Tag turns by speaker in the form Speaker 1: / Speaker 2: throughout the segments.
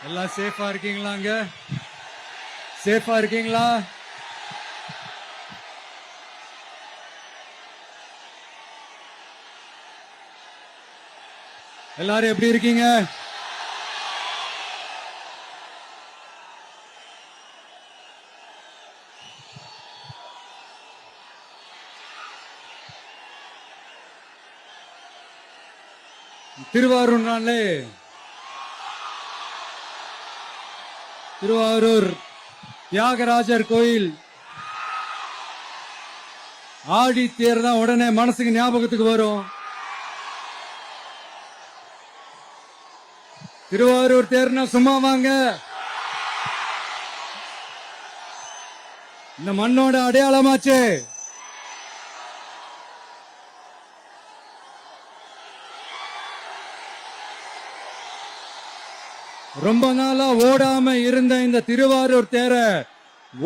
Speaker 1: எல்லாம் சேஃபா இருக்கீங்களாங்க? சேஃபா இருக்கீங்களா? எல்லாரும் எப்படி இருக்கீங்க? திருவாரூர்னாலே திருவாரூர் தியாகராஜர் கோயில் ஆடி தேர் தான் உடனே மனசுக்கு ஞாபகத்துக்கு வரும். திருவாரூர் தேர்னா சும்மா வாங்க, இந்த மண்ணோட அடையாளமாச்சு. ரொம்ப நாளா ஓடாம இருந்த இந்த திருவாரூர் தேர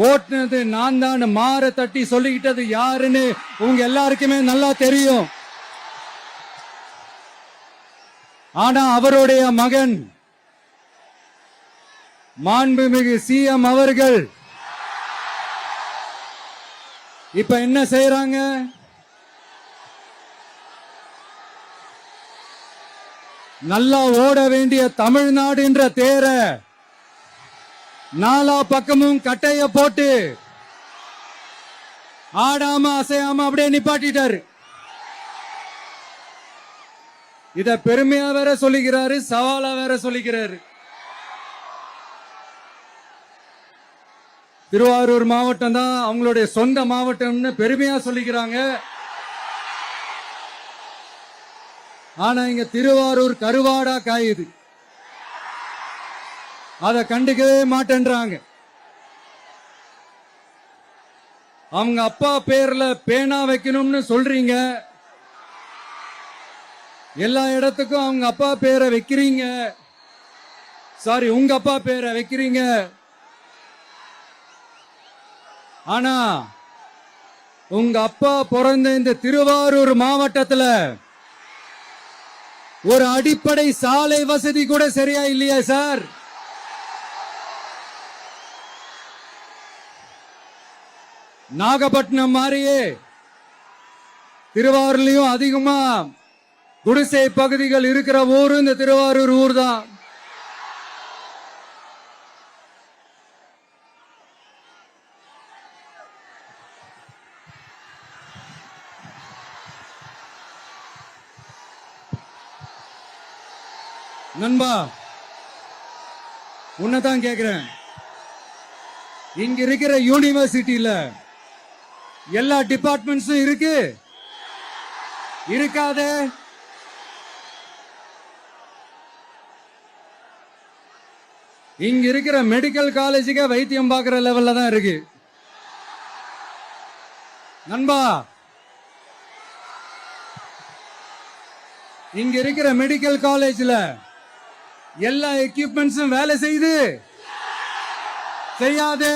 Speaker 1: ஓட்டுனது நான் தான் மாற தட்டி சொல்லிக்கிட்டது யாருன்னு உங்க எல்லாருக்குமே நல்லா தெரியும். ஆனா அவருடைய மகன் மாண்புமிகு சிஎம் அவர்கள் இப்ப என்ன செய்யறாங்க? நல்லா ஓட வேண்டிய தமிழ்நாடு என்ற தேர நாலா பக்கமும் கட்டைய போட்டு ஆடாம அசையாம அப்படியே நிப்பாட்டிட்டாரு. இத பெருமையா வேற சொல்லிக்கிறாரு, சவாலா வேற சொல்லிக்கிறாரு. திருவாரூர் மாவட்டம் தான் அவங்களுடைய சொந்த மாவட்டம்னு பெருமையா சொல்லிக்கிறாங்க. ஆனா இங்க திருவாரூர் கருவாடா காயுது, அத கண்டுக்கவே மாட்டேன்றாங்க. அவங்க அப்பா பேர்ல பேனா வைக்கணும்னு சொல்றீங்க, எல்லா இடத்துக்கும் அவங்க அப்பா பேரை வைக்கிறீங்க, சாரி உங்க அப்பா பேரை வைக்கிறீங்க. ஆனா உங்க அப்பா பிறந்த இந்த திருவாரூர் மாவட்டத்துல ஒரு அடிப்படை சாலை வசதி கூட சரியா இல்லையா சார்? நாகப்பட்டினம் மாதிரியே திருவாரூர்லயும் அதிகமா குடிசை பகுதிகள் இருக்கிற ஊரு இந்த திருவாரூர் ஊர் தான். நண்பா, உன்னதான் கேக்குறேன், இங்க இருக்கிற யூனிவர்சிட்டியில எல்லா டிபார்ட்மெண்ட்ஸும் இருக்கு இருக்காதே? இங்க இருக்கிற மெடிக்கல் காலேஜுக்கு வைத்தியம் பார்க்கிற லெவல்ல தான் இருக்கு. நண்பா, இங்க இருக்கிற மெடிக்கல் காலேஜ்ல எல்லா எக்யூப்மெண்ட்ஸும் வேலை செய்யுது செய்யாதே?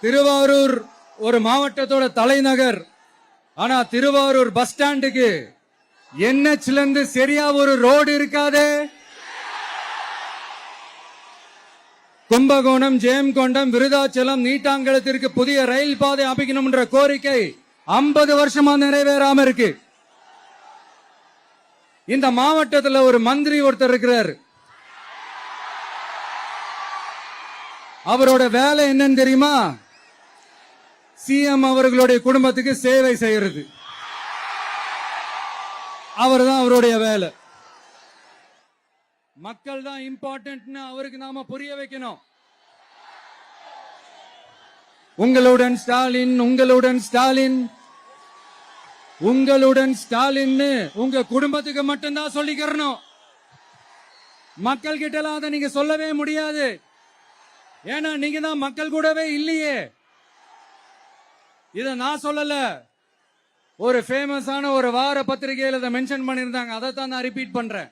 Speaker 1: திருவாரூர் ஒரு மாவட்டத்தோட தலைநகர். ஆனா திருவாரூர் பஸ் ஸ்டாண்டுக்கு என்ஹெச்ல இருந்து சரியா ஒரு ரோடு இருக்காதே? கும்பகோணம், ஜெயங்கொண்டம், விருதாச்சலம், நீட்டாங்கலத்திற்கு புதிய ரயில் பாதை அமைக்கணும் என்ற கோரிக்கை 50 வருஷமா நிறைவேறாம இருக்கு. இந்த மாவட்டத்தில் ஒரு மந்திரி ஒருத்தர் இருக்கிறார், அவரோட வேலை என்னன்னு தெரியுமா? சிஎம் அவர்களுடைய குடும்பத்துக்கு சேவை செய்யறது, அவர் தான் அவருடைய வேலை. மக்கள் தான் இம்பார்ட்டன்ட்னு அவருக்கு நாம புரிய வைக்கணும். உங்களுடன் ஸ்டாலின், உங்களுடன் ஸ்டாலின், உங்களுடன் ஸ்டாலின் உங்க குடும்பத்துக்கு மட்டும்தான் சொல்லிக்கிறணும். மக்கள் கிட்ட எல்லாம் அதை நீங்க சொல்லவே முடியாது. ஏன்னா நீங்க தான் மக்கள் கூடவே இல்லையே. இத நான் சொல்லல, ஒரு ஃபேமஸான ஒரு வார பத்திரிகையில் இதை மென்ஷன் பண்ணியிருந்தாங்க, அதை தான் நான் ரிப்பீட் பண்றேன்.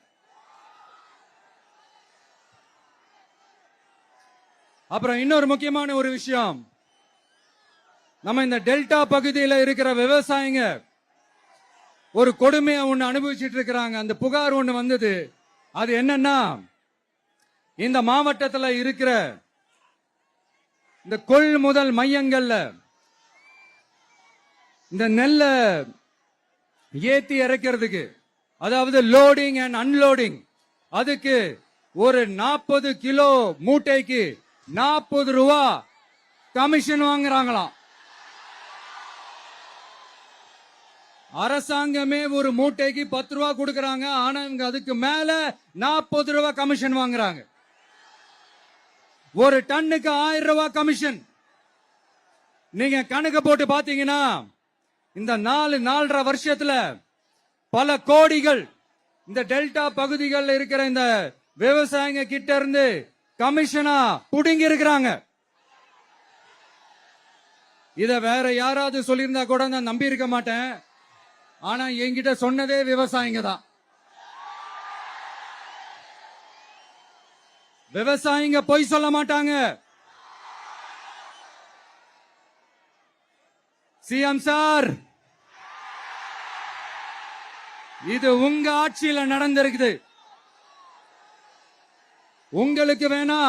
Speaker 1: அப்புறம் இன்னொரு முக்கியமான ஒரு விஷயம், நம்ம இந்த டெல்டா பகுதியில் இருக்கிற விவசாயிங்க ஒரு கொடுமையை ஒண்ணு அனுபவிச்சுட்டு இருக்கிறாங்க. அந்த புகார் ஒண்ணு வந்தது. அது என்னன்னா, இந்த மாவட்டத்தில் இருக்கிற இந்த கொள்முதல் மையங்கள்ல இந்த நெல்ல ஏத்தி இறக்கிறதுக்கு, அதாவது லோடிங் அண்ட் அன்லோடிங், அதுக்கு ஒரு 40 கிலோ மூட்டைக்கு 40 ரூபா கமிஷன் வாங்குறாங்களாம். அரசாங்கமே ஒரு மூட்டைக்கு 10 ரூபா கொடுக்கறாங்க. ஆனா இவங்க அதுக்கு மேல 40 ரூபா கமிஷன் வாங்குறாங்க. ஒரு டன்னுக்கு 1000 ரூபா கமிஷன். நீங்க கணக்கு போட்டு பாத்தீங்கன்னா இந்த 4.5 வருஷத்துல பல கோடிகள் இந்த டெல்டா பகுதிகளில் இருக்கிற இந்த விவசாயிங்க கிட்ட இருந்து கமிஷனா புடுங்கி இருக்கிறாங்க. இத வேற யாராவது சொல்லியிருந்தா கூட நான் நம்பி இருக்க மாட்டேன். ஆனா என்கிட்ட சொன்னதே விவசாயிங்க தான். விவசாயிங்க பொய் சொல்ல மாட்டாங்க. சிஎம் சார், இது உங்க ஆட்சியில நடந்திருக்குது. உங்களுக்கு வேணா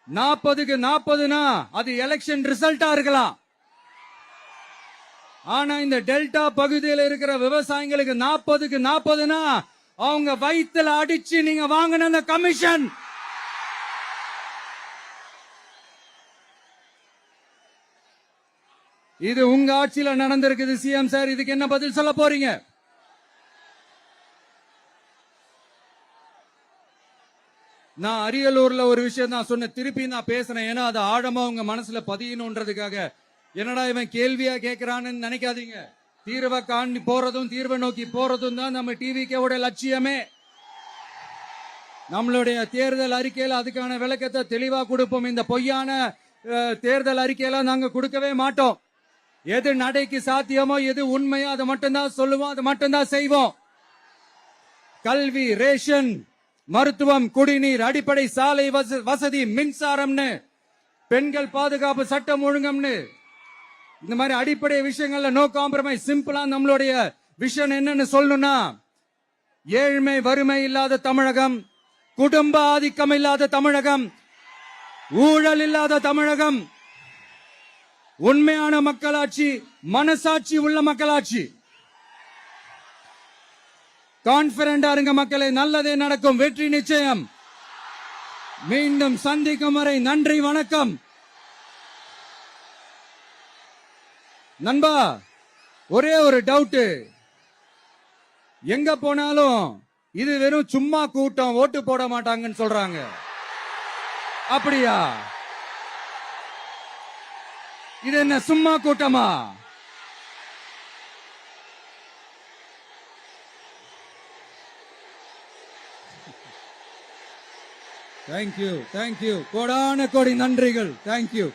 Speaker 1: 40க்கு 40னா அது எலெக்ஷன் ரிசல்ட்டா இருக்கலாம். ஆனா இந்த டெல்டா பகுதியில் இருக்கிற விவசாயிகளுக்கு 40க்கு 40னா அவங்க வயித்துல அடிச்சு நீங்க வாங்கின அந்த கமிஷன். இது உங்க ஆட்சியில நடந்திருக்குது. சிஎம் சார், இதுக்கு என்ன பதில் சொல்ல போறீங்க? நான் அரியலூர்ல ஒரு விஷயம் தான் சொன்னேன், திருப்பி நான் பேசுறேன். ஏன்னா அது ஆழமா உங்க மனசுல பதியணும்ன்றதுக்காக. என்னடா இவன் கேள்வியா கேட்கிறான்னு நினைக்காதீங்க. தீர்வை காண்டி போறதும் தீர்வை நோக்கி போறதும் தான் நம்ம டிவிக்கோட லட்சியமே. நம்மளுடைய தேர்தல் அறிக்கையில அதுக்கான விளக்கத்தை தெளிவா கொடுப்போம். இந்த பொய்யான தேர்தல் அறிக்கையெல்லாம் நாங்க கொடுக்கவே மாட்டோம். எது நடைக்கு சாத்தியமோ, எது உண்மையோ அதை மட்டும்தான் சொல்லுவோம், அதை மட்டும்தான் செய்வோம். கல்வி, ரேஷன், மருத்துவம், குடிநீர், அடிப்படை சாலை வசதி, மின்சாரம்னு, பெண்கள் பாதுகாப்பு, சட்டம் ஒழுங்கம்னு, இந்த மாதிரி அடிப்படை விஷயங்கள்ல நோ காம்ப்ரமைஸ். சிம்பிளா நம்மளுடைய விஷன் என்னன்னு சொல்லணும்னா, ஏழ்மை வறுமை இல்லாத தமிழகம், குடும்ப ஆதிக்கம் இல்லாத தமிழகம், ஊழல் இல்லாத தமிழகம், உண்மையான மக்களாட்சி, மனசாட்சி உள்ள மக்களாட்சி. கான்பிடண்டா இருங்க மக்களே, நல்லதே நடக்கும், வெற்றி நிச்சயம். மீண்டும் சந்திக்கும் வரை நன்றி, வணக்கம். நண்பா, ஒரே ஒரு டவுட். எங்க போனாலும் இது வெறும் சும்மா கூட்டம், ஓட்டு போட மாட்டாங்கன்னு சொல்றாங்க. அப்படியா? இது என்ன சும்மா கூட்டமா? Thank you, thank you. கோடான கோடி நன்றிகள். Thank you,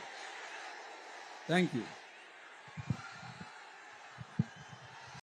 Speaker 1: thank you.